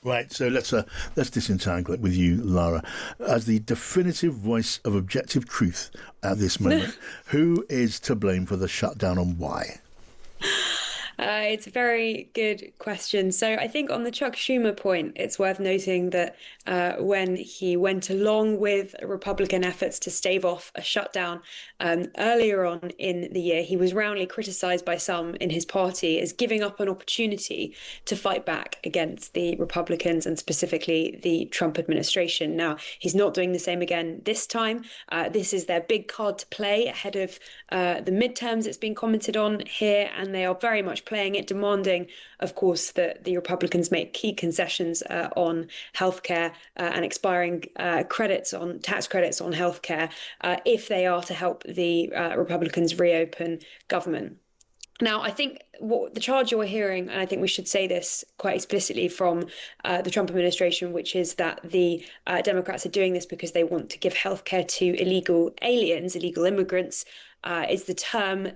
Right, so let's disentangle it with you, Lara. As the definitive voice of objective truth at this moment, who is to blame for the shutdown and why? It's a very good question. So I think on the Chuck Schumer point, it's worth noting that when he went along with Republican efforts to stave off a shutdown earlier on in the year, he was roundly criticized by some in his party as giving up an opportunity to fight back against the Republicans and specifically the Trump administration. Now, he's not doing the same again this time. This is their big card to play ahead of the midterms. It's been commented on here, and they are very much playing it, demanding, of course, that the Republicans make key concessions on healthcare and expiring tax credits on healthcare if they are to help the Republicans reopen government. Now, I think what the charge you're hearing, and I think we should say this quite explicitly from the Trump administration, which is that the Democrats are doing this because they want to give healthcare to illegal aliens, illegal immigrants, is the term.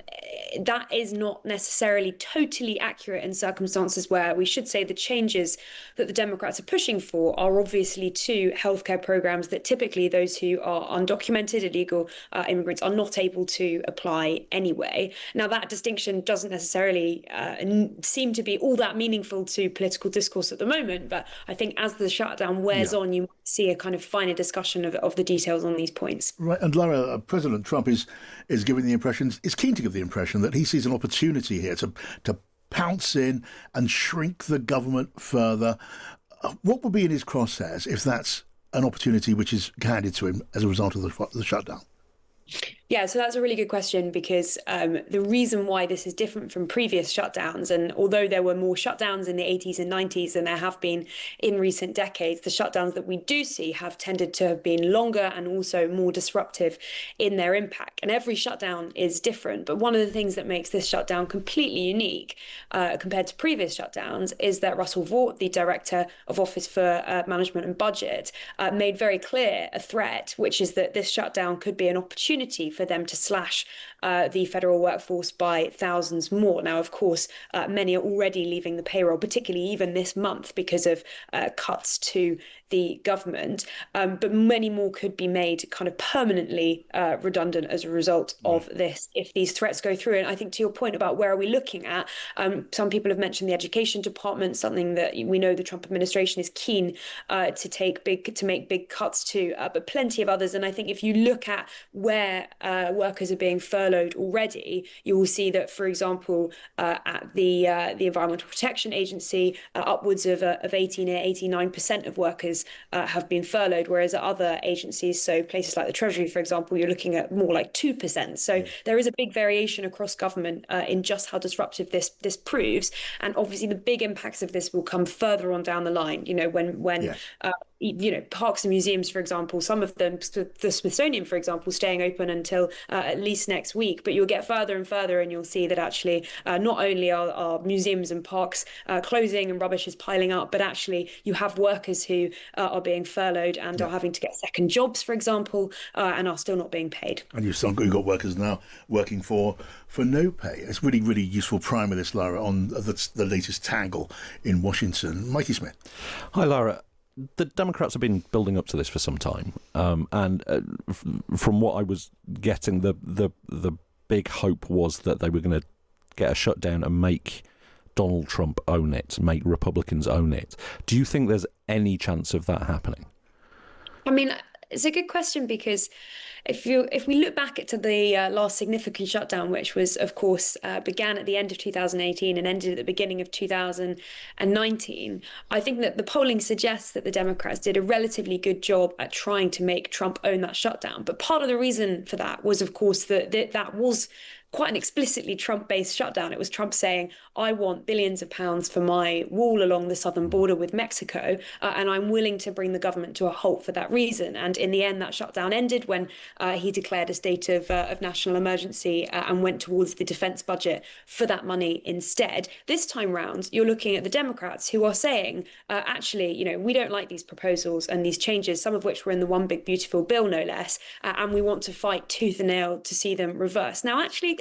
That is not necessarily totally accurate in circumstances where we should say the changes that the Democrats are pushing for are obviously to healthcare programs that typically those who are undocumented illegal immigrants are not able to apply anyway. Now, that distinction doesn't necessarily seem to be all that meaningful to political discourse at the moment, but I think as the shutdown wears on, you might see a kind of finer discussion of the details on these points. Right, and Lara, President Trump is giving the impression, is keen to give the impression that he sees an opportunity here to pounce in and shrink the government further. What would be in his crosshairs if that's an opportunity which is handed to him as a result of the shutdown? Yeah, so that's a really good question because the reason why this is different from previous shutdowns, and although there were more shutdowns in the 80s and 90s than there have been in recent decades, the shutdowns that we do see have tended to have been longer and also more disruptive in their impact. And every shutdown is different. But one of the things that makes this shutdown completely unique compared to previous shutdowns is that Russell Vought, the Director of Office for Management and Budget, made very clear a threat, which is that this shutdown could be an opportunity for them to slash the federal workforce by thousands more. Now, of course, many are already leaving the payroll, particularly even this month because of cuts to the government. But many more could be made kind of permanently redundant as a result of this if these threats go through. And I think to your point about where are we looking at, some people have mentioned the education department, something that we know the Trump administration is keen to make big cuts to, but plenty of others. And I think if you look at where workers are being furloughed already, you will see that, for example, at the Environmental Protection Agency, upwards of 89% of workers have been furloughed, whereas at other agencies, so places like the Treasury, for example, you're looking at more like 2%. So there is a big variation across government in just how disruptive this proves. And obviously the big impacts of this will come further on down the line, when parks and museums, for example, some of them, the Smithsonian, for example, staying open until at least next week. But you'll get further and further and you'll see that actually not only are museums and parks closing and rubbish is piling up, but actually you have workers who are being furloughed and are having to get second jobs, for example, and are still not being paid. And you've got workers now working for no pay. It's really, really useful primer, this, Lara, on the latest tangle in Washington. Mikey Smith. Hi, Lara. The Democrats have been building up to this for some time, and from what I was getting, the big hope was that they were going to get a shutdown and make Donald Trump own it, make Republicans own it. Do you think there's any chance of that happening? I mean, it's a good question because if we look back to the last significant shutdown, which was, of course, began at the end of 2018 and ended at the beginning of 2019, I think that the polling suggests that the Democrats did a relatively good job at trying to make Trump own that shutdown. But part of the reason for that was, of course, that was quite an explicitly Trump-based shutdown. It was Trump saying, I want billions of pounds for my wall along the southern border with Mexico, and I'm willing to bring the government to a halt for that reason. And in the end, that shutdown ended when he declared a state of national emergency and went towards the defense budget for that money instead. This time round, you're looking at the Democrats who are saying, actually, we don't like these proposals and these changes, some of which were in the One Big Beautiful Bill, no less, and we want to fight tooth and nail to see them reversed. Now, actually,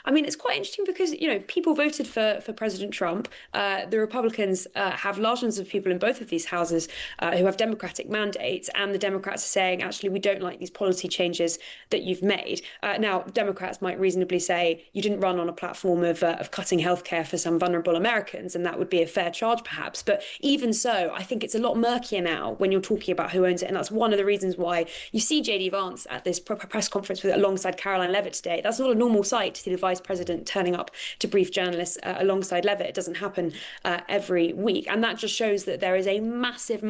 I mean, it's quite interesting because, people voted for President Trump. The Republicans have large numbers of people in both of these houses who have Democratic mandates, and the Democrats are saying, actually, we don't like these policy changes that you've made. Now, Democrats might reasonably say you didn't run on a platform of cutting healthcare for some vulnerable Americans, and that would be a fair charge, perhaps. But even so, I think it's a lot murkier now when you're talking about who owns it, and that's one of the reasons why you see JD Vance at this press conference alongside Caroline Levitt today. That's not a normal sight to see the vice president turning up to brief journalists alongside Levitt. It doesn't happen every week, and that just shows that there is a massive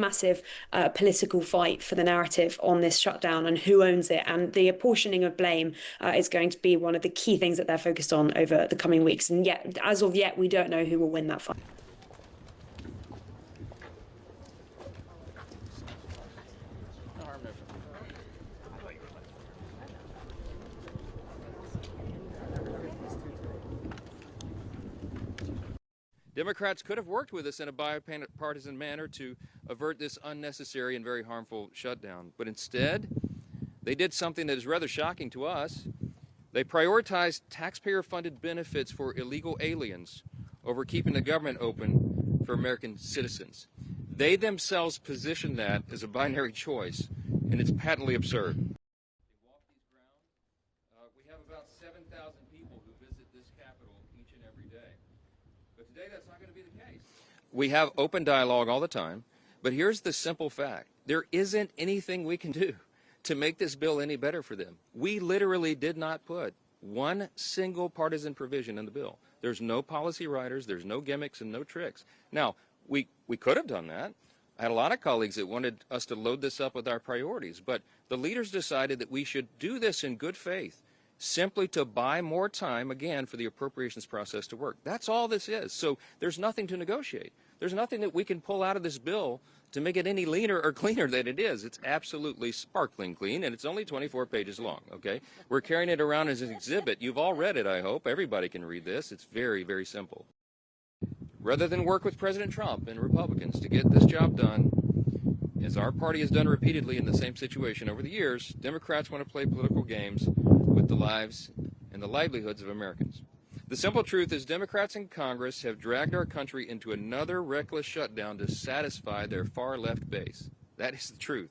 political fight for the narrative on this shutdown and who owns it, and the apportioning of blame is going to be one of the key things that they're focused on over the coming weeks. And yet, as of yet, we don't know who will win that fight. Democrats could have worked with us in a bipartisan manner to avert this unnecessary and very harmful shutdown. But instead, they did something that is rather shocking to us. They prioritized taxpayer-funded benefits for illegal aliens over keeping the government open for American citizens. They themselves positioned that as a binary choice, and it's patently absurd. We have about 7,000 people who visit this Capitol each and every day. But today that's not going to be the case. We have open dialogue all the time, but here's the simple fact. There isn't anything we can do to make this bill any better for them. We literally did not put one single partisan provision in the bill. There's no policy writers, there's no gimmicks and no tricks. Now, we could have done that. I had a lot of colleagues that wanted us to load this up with our priorities, but the leaders decided that we should do this in good faith, simply to buy more time, again, for the appropriations process to work. That's all this is. So there's nothing to negotiate. There's nothing that we can pull out of this bill to make it any leaner or cleaner than it is. It's absolutely sparkling clean, and it's only 24 pages long, okay? We're carrying it around as an exhibit. You've all read it, I hope. Everybody can read this. It's very, very simple. Rather than work with President Trump and Republicans to get this job done, as our party has done repeatedly in the same situation over the years, Democrats want to play political games with the lives and the livelihoods of Americans. The simple truth is Democrats in Congress have dragged our country into another reckless shutdown to satisfy their far-left base. That is the truth.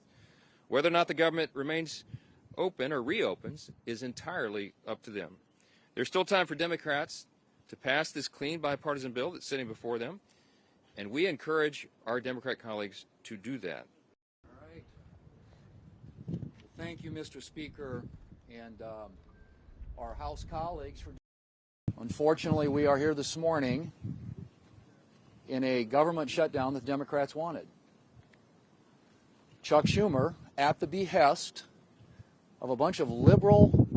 Whether or not the government remains open or reopens is entirely up to them. There's still time for Democrats to pass this clean bipartisan bill that's sitting before them, and we encourage our Democrat colleagues to do that. All right. Thank you, Mr. Speaker, and our House colleagues for. Unfortunately, we are here this morning in a government shutdown that the Democrats wanted. Chuck Schumer, at the behest of a bunch of liberal,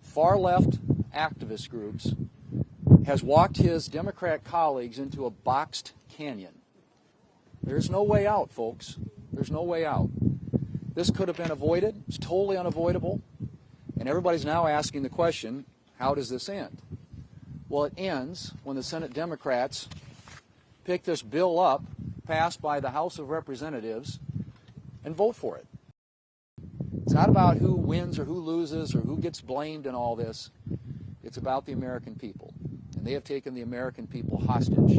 far-left activist groups, has walked his Democrat colleagues into a boxed canyon. There's no way out, folks. There's no way out. This could have been avoided. It's totally unavoidable. And everybody's now asking the question, how does this end? Well, it ends when the Senate Democrats pick this bill up, passed by the House of Representatives, and vote for it. It's not about who wins or who loses or who gets blamed in all this. It's about the American people. And they have taken the American people hostage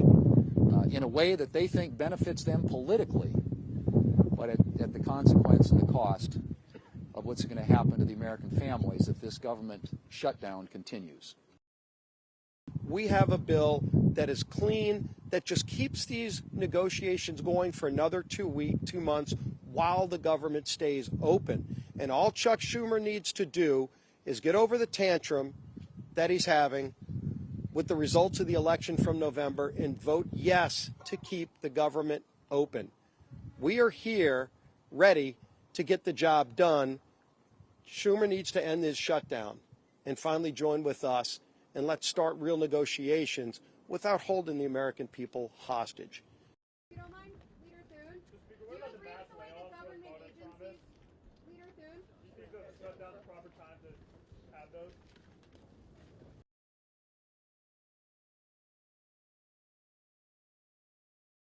in a way that they think benefits them politically, but at the consequence and the cost of what's going to happen to the American families if this government shutdown continues. We have a bill that is clean, that just keeps these negotiations going for another 2 months while the government stays open. And all Chuck Schumer needs to do is get over the tantrum that he's having with the results of the election from November and vote yes to keep the government open. We are here ready to get the job done. Schumer needs to end this shutdown and finally join with us, and let's start real negotiations without holding the American people hostage. If you don't mind, Leader Thune, do you agree with the way the government agencies, Leader Thune? Do you think that shut down the proper time to have those?